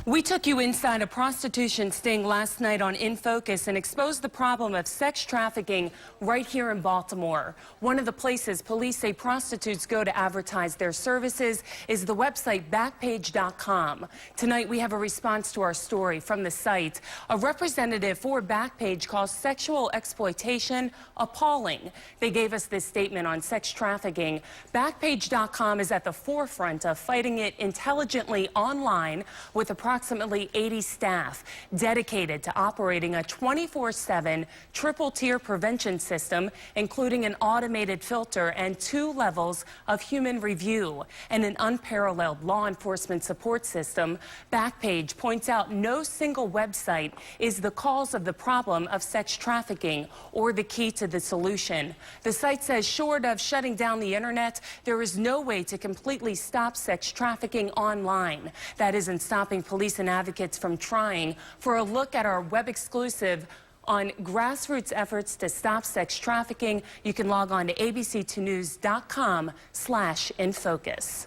We took you inside a prostitution sting last night on In Focus and exposed the problem of sex trafficking right here in Baltimore. One of the places police say prostitutes go to advertise their services is the website Backpage.com. Tonight we have a response to our story from the site. A representative for Backpage calls sexual exploitation appalling. They gave us this statement on sex trafficking. Backpage.com is at the forefront of fighting it intelligently online with approximately 80 staff dedicated to operating a 24/7 triple-tier prevention system, including an automated filter and 2 levels of human review and an unparalleled law enforcement support system. Backpage points out no single website is the cause of the problem of sex trafficking or the key to the solution. The site says short of shutting down the internet, there is no way to completely stop sex trafficking online. That isn't stopping police and advocates from trying. For a look at our web exclusive on grassroots efforts to stop sex trafficking, you can log on to ABC2news.com/infocus.